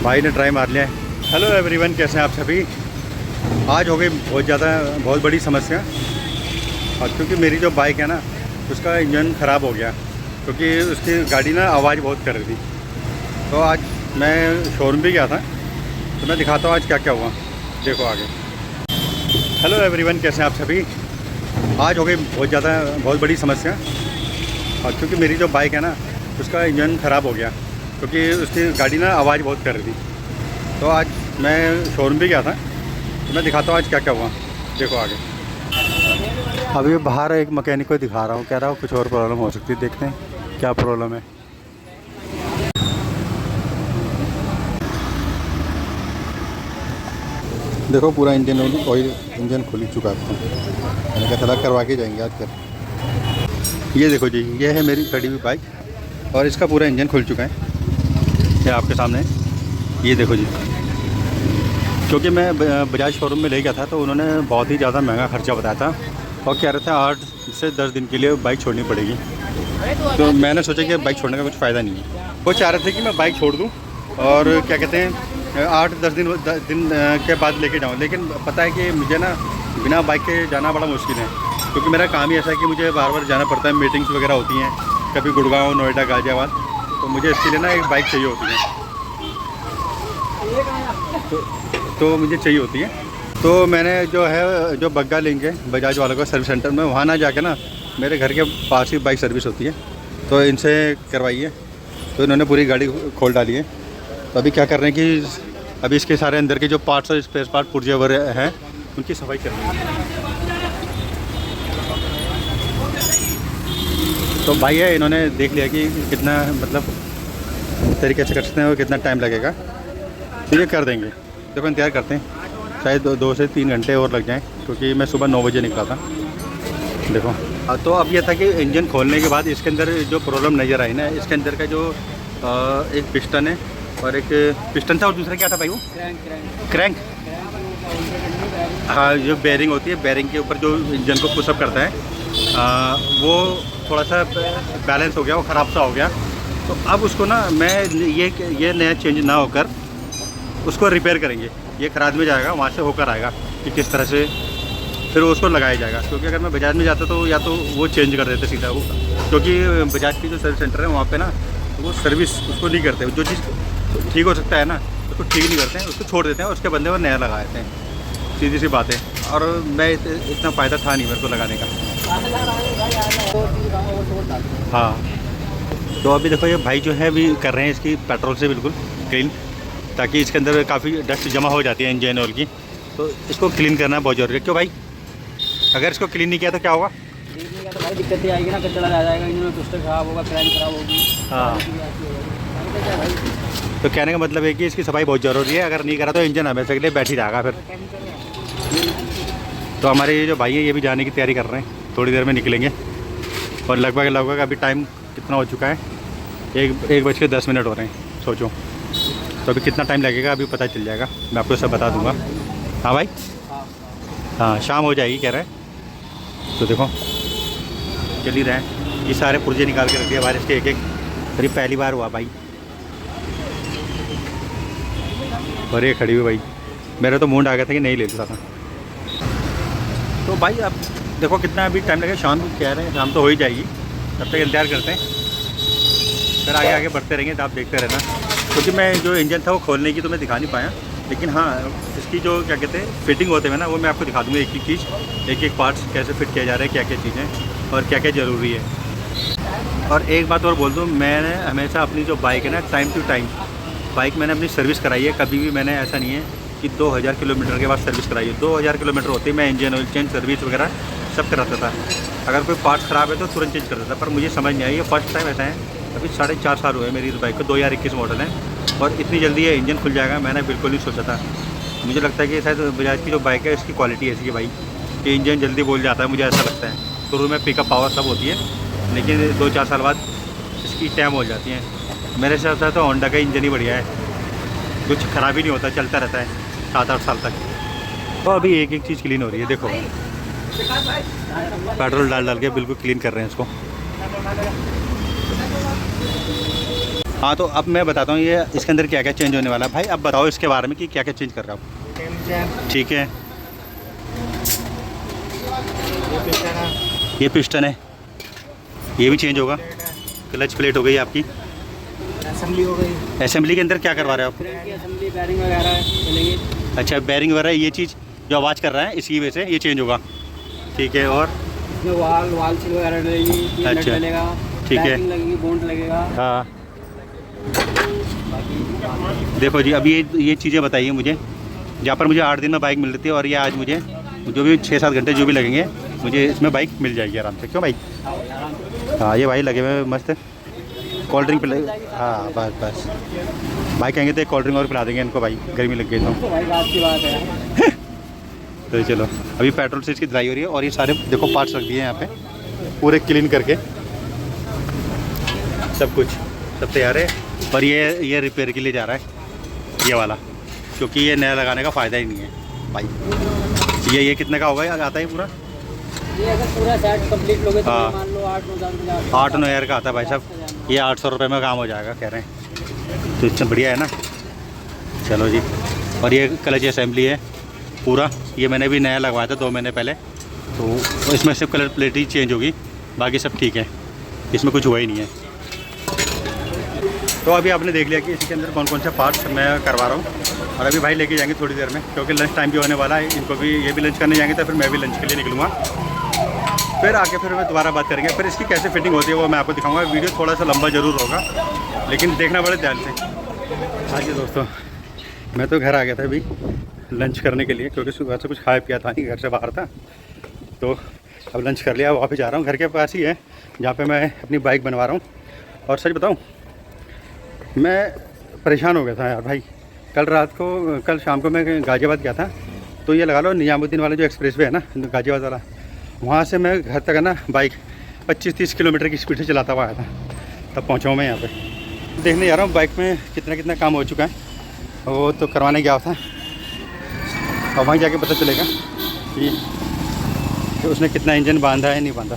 भाई ने ट्राई मार लिया है। हेलो एवरीवन, कैसे हैं आप सभी। आज हो गई बहुत बड़ी समस्या। और क्योंकि मेरी जो बाइक है ना, उसका इंजन ख़राब हो गया, क्योंकि उसकी गाड़ी ना आवाज़ बहुत कर रही थी। तो आज मैं शोरूम भी गया था, तो मैं दिखाता हूँ आज क्या क्या हुआ, देखो आगे। हेलो एवरीवन, कैसे हैं आप सभी। आज हो गई बहुत बड़ी समस्या। और क्योंकि मेरी जो बाइक है ना, उसका इंजन ख़राब हो गया, क्योंकि उसकी गाड़ी ना आवाज़ बहुत कर रही थी। तो आज मैं शोरूम भी गया था, तो मैं दिखाता हूँ आज क्या क्या हुआ, देखो आगे। अभी बाहर एक मैकेनिक को दिखा रहा हूँ, कह रहा हूँ कुछ और प्रॉब्लम हो सकती है, देखते हैं क्या प्रॉब्लम है। देखो पूरा इंजन ऑयल इंजन खुल चुका है। आपको मैंने कहा था करवा के जाएंगे आज फिर। ये देखो जी, ये है मेरी खड़ी हुई बाइक और इसका पूरा इंजन खुल चुका है, ये आपके सामने। ये देखो जी, क्योंकि मैं बजाज शोरूम में ले गया था, तो उन्होंने बहुत ही ज़्यादा महंगा खर्चा बताया था और कह रहे थे 8 से 10 दिन के लिए बाइक छोड़नी पड़ेगी। तो मैंने सोचा कि बाइक छोड़ने का कुछ फ़ायदा नहीं है। वो चाह रहे थे कि मैं बाइक छोड़ दूँ और क्या कहते हैं 8-10 दिन के बाद लेके जाऊँ, लेकिन पता है कि मुझे ना बिना बाइक के जाना बड़ा मुश्किल है, क्योंकि मेरा काम ही ऐसा है कि मुझे बार बार जाना पड़ता है। मीटिंग्स वगैरह होती हैं, कभी गुड़गांव, नोएडा, गाज़ियाबाद, तो मुझे इसके लिए ना एक बाइक चाहिए होती है। तो मुझे चाहिए होती है। तो मैंने जो बग्गा लेंगे बजाज वालों का सर्विस सेंटर में, वहाँ ना जाके ना मेरे घर के पास ही बाइक सर्विस होती है, तो इनसे करवाइए। तो इन्होंने पूरी गाड़ी खोल डाली है। तो अभी क्या कर रहे हैं कि अभी इसके सारे अंदर के जो पार्ट्स और स्पेयर पार्ट पुर्जे वगैरह हैं, उनकी सफाई कर रही है। तो भाई है, इन्होंने देख लिया कि कितना मतलब तरीके से कर सकते हैं और कितना टाइम लगेगा, तो ये कर देंगे। देखो इंतज़ार करते हैं, शायद 2 से 3 घंटे और लग जाएं, क्योंकि मैं सुबह 9 बजे निकला था। देखो तो अब ये था कि इंजन खोलने के बाद इसके अंदर जो प्रॉब्लम नज़र आई ना, इसके अंदर का जो एक पिस्टन है और एक पिस्टन था और दूसरा क्या था भाई, वो क्रैंक। हाँ, जो बेयरिंग होती है, बेयरिंग के ऊपर जो इंजन को पुशअप करता है, वो थोड़ा सा बैलेंस हो गया, वो ख़राब सा हो गया। तो अब उसको ना मैं ये नया चेंज ना होकर उसको रिपेयर करेंगे। ये खराद में जाएगा, वहाँ से होकर आएगा कि किस तरह से फिर उसको लगाया जाएगा। क्योंकि अगर मैं बजाज में जाता तो या तो वो चेंज कर देते सीधा वो, क्योंकि बजाज की जो सर्विस सेंटर है वहाँ पे ना वो सर्विस उसको नहीं करते। जो चीज़ ठीक हो सकता है ना, उसको ठीक नहीं करते हैं, उसको छोड़ देते हैं, उसके बंदे वो नया लगा देते हैं, सीधी सी बात है। और मैं इतना फ़ायदा था नहीं मेरे को लगाने का। हाँ, तो अभी देखो ये भाई जो है अभी कर रहे हैं इसकी पेट्रोल से बिल्कुल क्लीन, ताकि इसके अंदर काफ़ी डस्ट जमा हो जाती है इंजन ऑयल की, तो इसको क्लीन करना बहुत ज़रूरी है। क्यों भाई, अगर इसको क्लीन नहीं किया तो क्या होगा? क्लीन नहीं किया तो भाई दिक्कत ही आएगी ना, कचरा आ जाएगा, इंजन में पिस्टन खराब होगा, क्रैंक खराब होगी। हाँ, तो कहने का मतलब है कि इसकी सफाई बहुत ज़रूरी है। अगर नहीं करा तो इंजन हमेशा के लिए बैठ ही जाएगा फिर। तो हमारे ये जो भाई है ये भी जाने की तैयारी कर रहे हैं, थोड़ी देर में निकलेंगे। और लगभग अभी टाइम कितना हो चुका है, 1:10 हो रहे हैं, सोचो। तो अभी कितना टाइम लगेगा अभी पता चल जाएगा, मैं आपको सब बता दूंगा। हाँ भाई, हाँ शाम हो जाएगी कह रहे हैं। तो देखो चल ही रहे हैं, ये सारे पुर्जे निकाल के रख दिया बारिश के एक अरे पहली बार हुआ भाई। और ये खड़ी हुई भाई, मेरा तो मूड आ गया था कि नहीं ले लेता था। तो भाई अब देखो कितना अभी टाइम लगेगा, शाम कह रहे हैं, शाम तो हो ही जाएगी, तब तक इंतजार करते हैं, फिर आगे बढ़ते रहेंगे। तो आप देखते रहना, क्योंकि मैं जो इंजन था वो खोलने की तो मैं दिखा नहीं पाया, लेकिन हाँ इसकी जो क्या कहते हैं फिटिंग होते हैं ना, वो मैं आपको दिखा दूँगा एक एक चीज़, एक पार्ट्स कैसे फिट किया जा रहा है, क्या क्या चीज़ें और क्या क्या ज़रूरी है। और एक बात और बोल दूँ, मैंने हमेशा अपनी जो बाइक है ना, टाइम टू टाइम बाइक मैंने अपनी सर्विस कराई है। कभी भी मैंने ऐसा नहीं है कि 2000 किलोमीटर के बाद सर्विस कराई है। 2000 किलोमीटर होते ही मैं इंजन ऑयल चेंज, सर्विस वगैरह सब कराता था। अगर कोई पार्ट्स ख़राब है तो तुरंत चेंज कर देता, पर मुझे समझ नहीं आई, ये फर्स्ट टाइम ऐसा है। अभी 4.5 साल हुए मेरी इस बाइक को, 2021 मॉडल है और इतनी जल्दी ये इंजन खुल जाएगा मैंने बिल्कुल नहीं सोचा था। मुझे लगता है कि शायद बजाज की जो बाइक है इसकी क्वालिटी ऐसी है भाई कि इंजन जल्दी बोल जाता है, मुझे ऐसा लगता है। शुरू में पिकअप पावर सब होती है, लेकिन 2-4 साल बाद इसकी टैम हो जाती है। मेरे हिसाब से तो होंडा का इंजन ही बढ़िया है, कुछ ख़राब ही नहीं होता, चलता रहता है 7-8 साल तक। तो अभी एक एक चीज़ क्लीन हो रही है, देखो पेट्रोल डाल के बिल्कुल क्लीन कर रहे हैं इसको। हाँ तो अब मैं बताता हूँ ये इसके अंदर क्या क्या चेंज होने वाला है। भाई अब बताओ इसके बारे में कि क्या क्या चेंज कर रहा हूँ। ठीक है, ये पिस्टन है, ये भी चेंज होगा। क्लच प्लेट हो गई आपकी, असेंबली हो गई। असेंबली के अंदर क्या करवा रहे हो आप? ब्रेक की असेंबली, बैरिंग वगैरह चलेंगे। अच्छा, बैरिंग वगैरह ये चीज़ जो आवाज़ कर रहा है इसकी वजह से ये चेंज होगा। ठीक है, और इसमें वाल सील वगैरह डलेगी, ये नट अच्छा, डलेगा, ठीक है। बैकिंग लगेगी, बोल्ट लगेगा। हाँ बाकी देखो जी, अभी ये चीज़ें बताइए मुझे, जहाँ पर मुझे 8 दिन में बाइक मिल रही थी और ये आज मुझे जो भी 6-7 घंटे जो भी लगेंगे मुझे इसमें बाइक मिल जाएगी आराम से। क्यों भाई? हाँ ये भाई लगे हुए मस्त कोल्ड ड्रिंक पिला। हाँ बस बस, भाई कहेंगे तो एक कोल्ड ड्रिंक और पिला देंगे इनको भाई, गर्मी लग गई तो। भाई बात की बात है। तो चलो, अभी पेट्रोल से इसकी धुलाई हो रही है और ये सारे देखो पार्ट्स रख दिए हैं यहाँ पे पूरे क्लीन करके, सब कुछ सब तैयार है। और ये रिपेयर के लिए जा रहा है ये वाला, क्योंकि ये नया लगाने का फ़ायदा ही नहीं है भाई। ये कितने का होगा यार, आता है पूरा? ये अगर पूरा सेट कंप्लीट लोगे तो हाँ। मान लो 8-9 हज़ार का आता है भाई साहब। ये 800 रुपये में काम हो जाएगा कह रहे हैं, तो इससे बढ़िया है ना। चलो जी, और ये क्लच असेंबली है पूरा, ये मैंने भी नया लगवाया था 2 महीने पहले, तो इसमें सिर्फ कलर प्लेट ही चेंज होगी, बाकी सब ठीक है, इसमें कुछ हुआ ही नहीं है। तो अभी आपने देख लिया कि इसके अंदर कौन कौन से पार्ट्स मैं करवा रहा हूँ, और अभी भाई लेके जाएंगे थोड़ी देर में, क्योंकि लंच टाइम भी होने वाला है। इनको भी, ये भी लंच करने जाएंगे तो फिर मैं भी लंच के लिए निकलूँगा। फिर आके फिर मैं दोबारा बात करेंगे, फिर इसकी कैसे फिटिंग होती है वो मैं आपको दिखाऊंगा। वीडियो थोड़ा सा लंबा ज़रूर होगा, लेकिन देखना बड़े ध्यान से। हाँ जी दोस्तों, मैं तो घर आ गया था अभी लंच करने के लिए, क्योंकि सुबह से कुछ खाया पिया था नहीं, घर से बाहर था। तो अब लंच कर लिया, वापस जा रहा हूँ। घर के पास ही है जहाँ पे मैं अपनी बाइक बनवा रहा हूँ। और सच बताऊँ, मैं परेशान हो गया था यार भाई। कल शाम को मैं गाज़ियाबाद गया था, तो ये लगा लो निजामुद्दीन वाला जो एक्सप्रेसवे है ना गाज़ियाबाद वाला, वहाँ से मैं घर तक है ना बाइक 25-30 किलोमीटर की स्पीड से चलाता हुआ आया था, तब पहुँचा हूँ मैं यहाँ पे। देखने जा रहा हूँ बाइक में कितना काम हो चुका है, वो तो करवाने गया था, और वहीं जाके पता चलेगा कि उसने कितना इंजन बांधा है नहीं बांधा।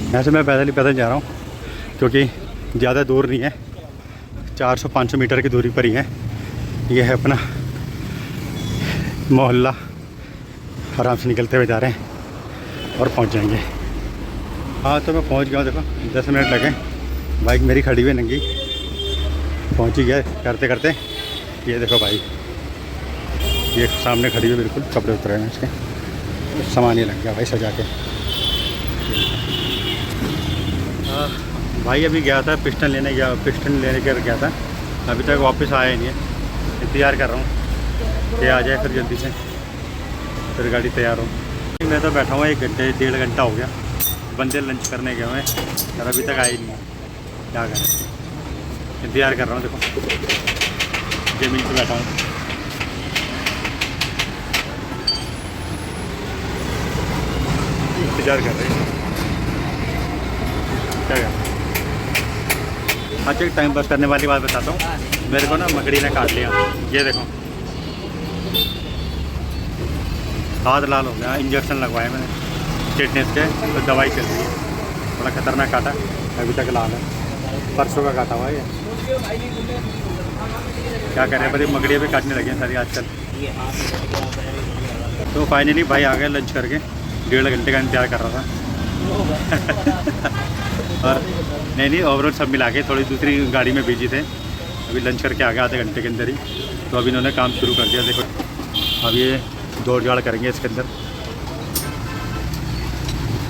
यहाँ से मैं पैदल जा रहा हूँ, क्योंकि ज़्यादा दूर नहीं है, 400-500 मीटर की दूरी पर ही है। ये है अपना मोहल्ला, आराम से निकलते हुए जा रहे हैं और पहुंच जाएंगे। हाँ तो मैं पहुंच गया हूँ, देखो 10 मिनट लगे, बाइक मेरी खड़ी हुई नंगी, पहुंच ही गया करते करते। ये देखो भाई, ये सामने खड़ी हुई, बिल्कुल कपड़े उतर रहे हैं इसके, सामान ही लग गया भाई सजा के। भाई अभी गया था पिस्टन लेने गया था, अभी तक वापस आया ही नहीं है। इंतज़ार कर रहा हूँ कि आ जाए फिर जल्दी से, फिर गाड़ी तैयार हो। मैं तो बैठा हुआ 1-1.5 घंटा हो गया, बंदे लंच करने गए हुए हैं और अभी तक आए नहीं है। क्या करें, इंतज़ार कर रहा हूँ। देखो ज़मीन पे बैठा हूँ, इंतज़ार कर रहे हैं। क्या करें। अच्छा, एक टाइम पास करने वाली बात बताता हूँ। मेरे को ना मकड़ी ने काट लिया, ये देखो हाथ लाल हो गया। इंजेक्शन लगवाए मैंने टिटनेस के, तो दवाई चल रही है, बड़ा खतरनाक काटा, अभी तक लाल है, परसों का काटा हुआ है ये। क्या करें, बड़ी मकड़ियाँ भी काटने लगी हैं सारी आजकल। तो फाइनली भाई आ गए लंच करके, 1.5 घंटे का इंतजार कर रहा था। और नहीं ओवरऑल सब मिला के थोड़ी दूसरी गाड़ी में बिजी थे, अभी लंच करके आ गया आधे घंटे के अंदर ही। तो अभी इन्होंने काम शुरू कर दिया। देखो अब ये जोड़ जाड़ करेंगे इसके अंदर।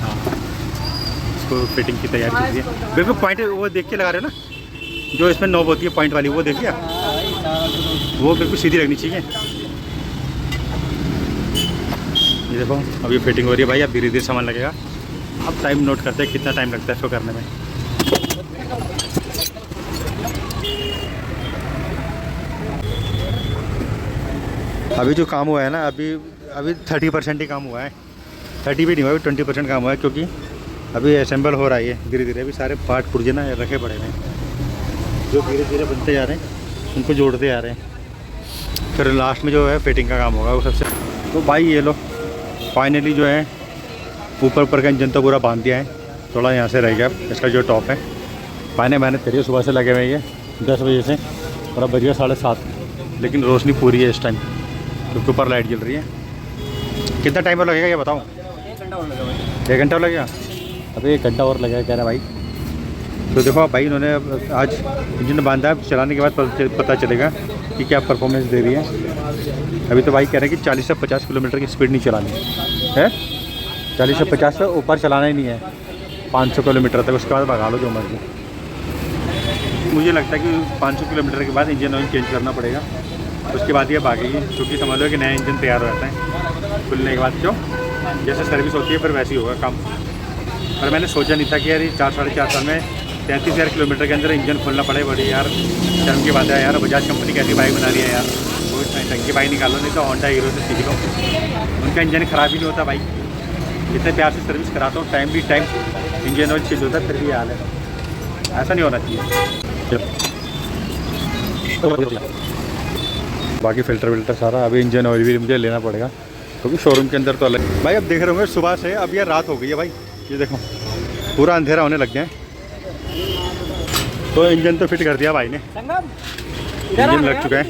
हाँ, इसको फिटिंग की तैयारी चल रही है। बिल्कुल पॉइंट वो देख के लगा रहे हो ना, जो इसमें नॉब होती है पॉइंट वाली, वो देखिए वो बिल्कुल सीधी लगनी चाहिए। ये देखो अभी फिटिंग हो रही है भाई, अब धीरे धीरे सामान लगेगा। अब टाइम नोट करते हैं कितना टाइम लगता है इसको करने में। अभी जो काम हुआ है ना, अभी 30% ही काम हुआ है, 30 भी नहीं हुआ, 20% काम हुआ है, क्योंकि अभी असेंबल हो रहा है ये धीरे धीरे। अभी सारे पार्ट पुर्जे ना रखे पड़े हैं, जो धीरे धीरे बनते जा रहे हैं, उनको जोड़ते जा रहे हैं। फिर लास्ट में जो है फिटिंग का काम होगा वो सबसे। तो भाई ये लो फाइनली जो है ऊपर का इंजन तो पूरा बांध दिया है, थोड़ा यहाँ से रह गया इसका जो टॉप है, मैंने तेरी सुबह से लगे हुए हैं 10 बजे से, और अब बज गया 7:30, लेकिन रोशनी पूरी है इस टाइम, क्योंकि ऊपर लाइट जल रही है। कितना टाइम और लगेगा ये बताओ? 1 घंटा और लगा भाई। 1 घंटा और लगेगा? अभी 1 घंटा और लगेगा कह रहा भाई। तो देखो भाई, इन्होंने आज इंजन बांधा है, चलाने के बाद पता चलेगा कि क्या परफॉर्मेंस दे रही है। अभी तो भाई कह रहे हैं कि 40 से 50 किलोमीटर की स्पीड नहीं चलानी है, 40 से 50 से ऊपर चलाना ही नहीं है, 500 किलोमीटर तक, उसके बाद भगा लो जो मर्जी। मुझे लगता है कि 500 किलोमीटर के बाद इंजन ऑयल चेंज करना पड़ेगा, उसके बाद ये भागेगी, क्योंकि समझ लो कि नया इंजन तैयार हो जाता है खुलने के बाद, क्यों जैसे सर्विस होती है फिर वैसे ही होगा काम। और मैंने सोचा नहीं था कि यार 4-4.5 साल में 33,000 किलोमीटर के अंदर इंजन खोलना पड़े। बड़ी यार शर्म की बात है यार, बजाज कंपनी कैसी बाइक बना रही है यार, वो टंकी बाइक निकालो, नहीं तो होंडा हीरो से सीख लो, उनका इंजन ख़राब ही नहीं होता भाई। जितने प्यार से सर्विस कराता हूँ, टाइम भी टाइम इंजन ऑयल चेंज होता है, फिर भी हाल है, ऐसा नहीं होना चाहिए। बाकी फ़िल्टर विल्टर सारा, अभी इंजन ऑयल भी मुझे लेना पड़ेगा, क्योंकि शोरूम के अंदर तो अलग। भाई अब देख रहे होंगे सुबह से अब यार रात हो गई है भाई, ये देखो पूरा अंधेरा होने लग गया है। तो इंजन तो फिट कर दिया भाई ने, इंजन लग चुका है,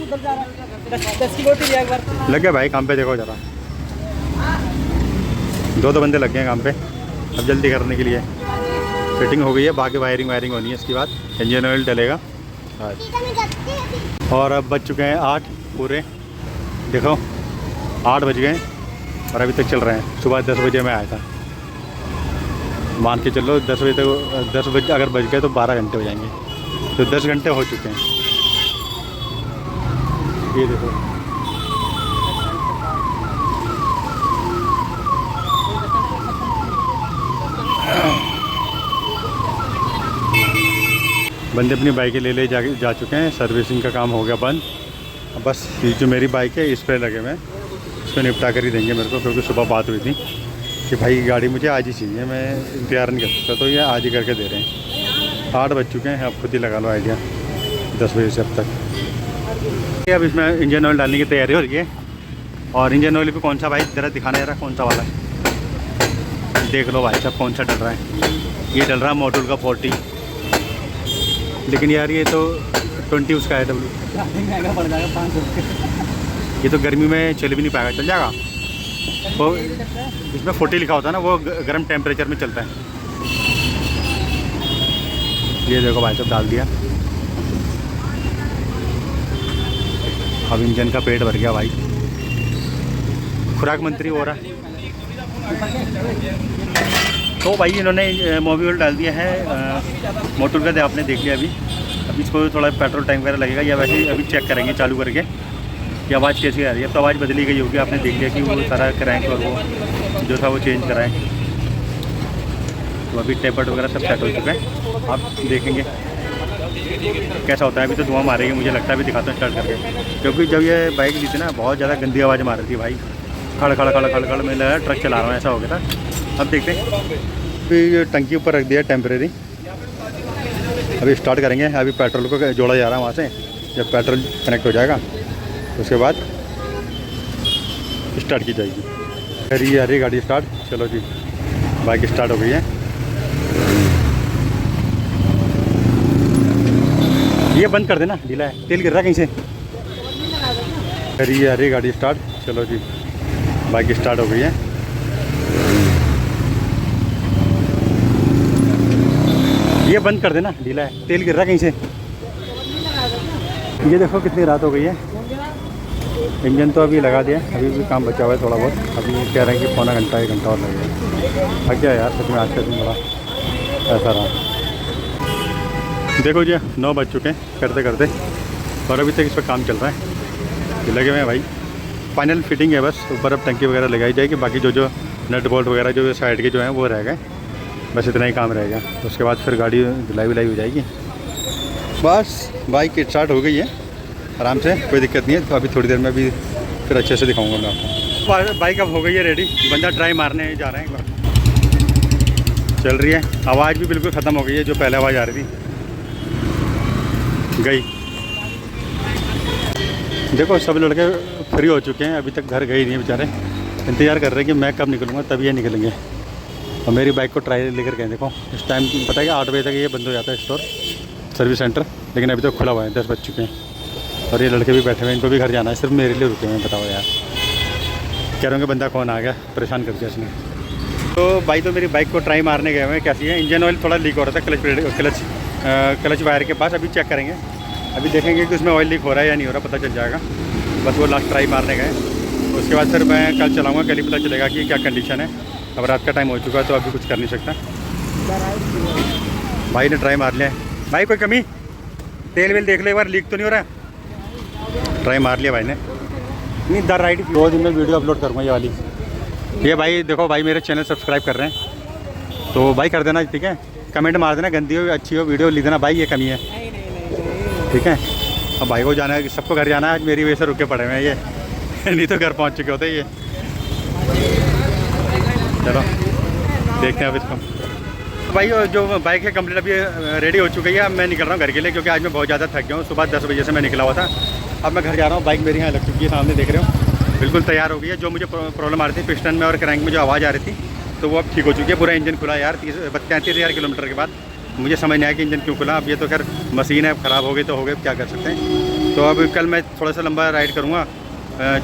10 की रोटी दिया एक बार। लग गया भाई काम पे। देखो ज़रा 2 बंदे लग गए हैं काम पे अब जल्दी करने के लिए। फिटिंग हो गई है, बाकी वायरिंग होनी है, इसके बाद इंजन ऑयल डलेगा। और अब बज चुके हैं 8 पूरे, देखो 8 बज गए और अभी तक चल रहे हैं। सुबह 10 बजे मैं आया था, मान के चलो 10 बजे तक, 10 बजे अगर बज गए तो 12 घंटे हो जाएंगे, तो 10 घंटे हो चुके हैं। ये देखो बंदे अपनी बाइकें ले जा चुके हैं, सर्विसिंग का काम हो गया बंद। अब बस ये जो मेरी बाइक है इस पर लगे हुए हैं, इसको निपटा कर ही देंगे मेरे को, क्योंकि सुबह बात हुई थी कि भाई गाड़ी मुझे आज ही चाहिए, मैं इंतजार नहीं कर सकता, तो ये आज ही करके दे रहे हैं। 8 बज चुके हैं, अब खुद ही लगा लो आइडिया 10 बजे से अब तक। अब इसमें इंजन ऑयल डालने की तैयारी हो रही है, और इंजन ऑयल भी कौन सा भाई ज़रा दिखाना जरा, कौन सा वाला है, देख लो भाई साहब कौन सा डल रहा है। ये डल रहा है मोटूल का 40, लेकिन यार ये तो 20 उसका है डब्ल्यू, महंगा पड़ जाएगा 500 रुपये। ये तो गर्मी में चल भी नहीं पाएगा। चल जाएगा वो, इसमें 40 लिखा होता है ना, वो गर्म टेम्परेचर में चलता है। ये देखो भाई साहब डाल दिया, अब इंजन का पेट भर गया भाई। खुराक मंत्री हो रहा है। तो भाई इन्होंने मोबिल डाल दिया है मोटूल का, आपने देख लिया। अभी इसको थोड़ा पेट्रोल टैंक वगैरह लगेगा, या वैसे अभी चेक करेंगे चालू करके कि आवाज़ कैसी आ रही है। अब तो आवाज़ बदली गई होगी, आपने देख लिया कि वो सारा क्रैंक और वो जो था वो चेंज कराएं। तो अभी टेपर्ड वगैरह सब सेट हो चुका है, आप देखेंगे कैसा होता है। अभी तो धुआं मारेगी मुझे लगता है, अभी दिखाता हूँ स्टार्ट करके, क्योंकि जब ये बाइक ली थी ना बहुत ज़्यादा गंदी आवाज़ मार रही थी भाई, खड़ खड़ खड़ खड़ खड़, मैं लगा ट्रक चला रहा हूँ, ऐसा हो गया था। अब देखते हैं, अभी टंकी ऊपर रख दिया टेम्परेरी, अभी स्टार्ट करेंगे। अभी पेट्रोल को जोड़ा जा रहा है वहाँ से, जब पेट्रोल कनेक्ट हो जाएगा उसके बाद स्टार्ट की जाएगी। फिर ये आ रही गाड़ी स्टार्ट, चलो जी बाइक स्टार्ट हो गई है। ये बंद कर देना, ढीला है, तेल गिर रहा कहीं से। फिर ये आ रही गाड़ी स्टार्ट, चलो जी बाइक स्टार्ट हो गई है। ये बंद कर देना, ढीला है, तेल गिर रहा कहीं से। ये देखो कितनी रात हो गई है। इंजन तो अभी लगा दिया, अभी भी काम बचा हुआ है थोड़ा बहुत। अभी कह रहे हैं कि पौना घंटा 1 घंटा और लगेगा। थक गया यार सच में, आज का दिन बड़ा ऐसा रहा। देखो जी 9 बज चुके हैं करते करते, और अभी तक इस पर काम चल रहा है। ये लगे हुए हैं भाई, फाइनल फिटिंग है बस। ऊपर अब टंकी वगैरह लगाई जाएगी, बाकी जो नट बोल्ट वगैरह जो साइड के जो हैं वो रह गए, बस इतना ही काम रहेगा। उसके बाद फिर गाड़ी धुलाई विलाई हो जाएगी। बस बाइक स्टार्ट हो गई है आराम से, कोई दिक्कत नहीं है। तो अभी थोड़ी देर में भी फिर अच्छे से दिखाऊंगा मैं आपको। बाइक अब हो गई है रेडी, बंदा ट्राई मारने जा रहे हैं एक बार। चल रही है, आवाज़ भी बिल्कुल ख़त्म हो गई है, जो पहले आवाज़ आ रही थी गई। देखो सब लड़के फ्री हो चुके हैं, अभी तक घर गए नहीं बेचारे, इंतज़ार कर रहे हैं कि मैं कब निकलूँगा, तब ये निकलेंगे। और मेरी बाइक को ट्राई लेकर गए। देखो इस टाइम पता है कि 8 बजे तक ये बंद हो जाता है स्टोर, सर्विस सेंटर, लेकिन अभी तो खुला हुआ है, 10 बज चुके हैं। और ये लड़के भी बैठे हुए हैं, इनको भी घर जाना है, सिर्फ मेरे लिए रुके हुए हैं। बताओ यार, कह रहे होंगे बंदा कौन आ गया, परेशान कर दिया इसने। तो भाई तो मेरी बाइक को ट्राई मारने गए हुए हैं, कैसी है। इंजन ऑयल थोड़ा लीक हो रहा था क्लच वायर के पास, अभी चेक करेंगे, अभी देखेंगे कि उसमें ऑयल लीक हो रहा है या नहीं हो रहा, पता चल जाएगा। बस वो लास्ट ट्राई मारने गए, उसके बाद फिर मैं कल चलाऊँगा, कल ही पता चलेगा कि क्या कंडीशन है। अब रात का टाइम हो चुका है तो अभी कुछ कर नहीं सकता। भाई ने ट्राई मार लिया है। भाई कोई कमी, तेल वेल देख लो एक बार, लीक तो नहीं हो रहा। ट्राई मार लिया भाई ने। नहीं द राइड 2 दिन में वीडियो अपलोड करूँगा ये वाली। ये भाई देखो भाई मेरे चैनल सब्सक्राइब कर रहे हैं, तो भाई कर देना, ठीक है। कमेंट मार देना, गंदी हो अच्छी हो वीडियो लिख देना भाई, ये कमी है, ठीक है। अब भाई को जाना है, सबको घर जाना है, आज मेरी वजह से रुके पड़े हुए हैं ये नहीं तो घर पहुंच चुके होते ये। चलो देखते हैं अब इसको। भाई जो बाइक है कंप्लीट अभी रेडी हो चुकी है। अब मैं निकल रहा हूँ घर के लिए, क्योंकि आज मैं बहुत ज़्यादा थक गया हूँ। सुबह 10 बजे से मैं निकला हुआ था, अब मैं घर जा रहा हूँ। बाइक मेरी यहाँ लग चुकी है, सामने देख रहे हो, बिल्कुल तैयार हो गई है। जो मुझे प्रॉब्लम आ रही थी पिस्टन में और क्रैंक में जो आवाज़ आ रही थी, तो वो अब ठीक हो चुकी है। पूरा इंजन खुला यार 33,000 किलोमीटर के बाद। मुझे समझ नहीं आया कि इंजन क्यों खुला। अब ये तो खैर मशीन है, ख़राब हो गई तो हो गई, क्या कर सकते हैं। तो अब कल मैं थोड़ा सा लंबा राइड करूँगा,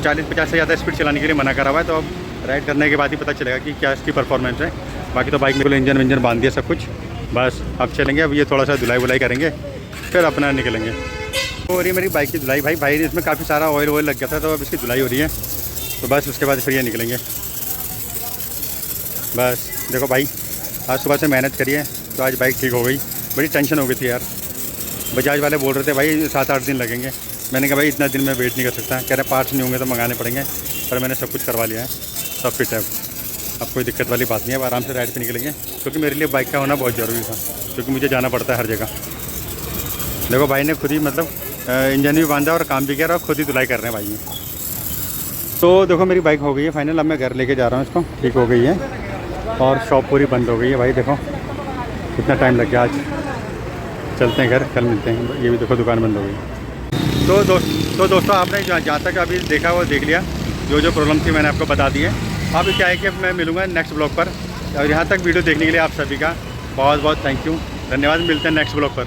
40-50 से ज़्यादा स्पीड चलाने के लिए मना करा हुआ है। तो अब राइड करने के बाद ही पता चलेगा कि क्या इसकी परफॉर्मेंस है। बाकी तो बाइक में इंजन विंजन बांध दिया सब कुछ, बस अब चलेंगे। अब ये थोड़ा सा धुलाई वुलाई करेंगे, फिर अपना निकलेंगे। और ये मेरी बाइक की धुलाई, भाई इसमें काफ़ी सारा ऑयल वॉयल लग गया था, तो अब इसकी धुलाई हो रही है। तो बस उसके बाद फिर ये निकलेंगे। बस देखो भाई, आज सुबह से मेहनत करी है तो आज बाइक ठीक हो गई। बड़ी टेंशन हो गई थी यार। बजाज वाले बोल रहे थे भाई 7-8 दिन लगेंगे। मैंने कहा भाई इतना दिन में वेट नहीं कर सकता। कह रहे पार्ट्स नहीं होंगे तो मंगाने पड़ेंगे, पर मैंने सब कुछ करवा लिया है, सब फिट है। अब कोई दिक्कत वाली बात नहीं है, अब आराम से राइड पे निकलेंगे। क्योंकि मेरे लिए बाइक का होना बहुत ज़रूरी था, क्योंकि मुझे जाना पड़ता है हर जगह। देखो भाई ने खुद ही मतलब इंजन भी बांधा और काम भी किया और खुद ही धुलाई कर रहे हैं भाई ये। तो देखो मेरी बाइक हो गई है फाइनल। अब मैं घर लेके जा रहा हूँ इसको, ठीक हो गई है। और शॉप पूरी बंद हो गई है भाई, देखो कितना टाइम लग गया आज। चलते हैं घर, कल मिलते हैं। ये भी देखो दुकान बंद हो गई। तो दोस्तों आपने जहाँ तक अभी देखा वो देख लिया, जो प्रॉब्लम थी मैंने आपको बता दी है। अब क्या है कि मैं मिलूँगा नेक्स्ट ब्लॉग पर। और यहाँ तक वीडियो देखने के लिए आप सभी का बहुत बहुत थैंक यू, धन्यवाद। मिलते हैं नेक्स्ट ब्लॉग पर।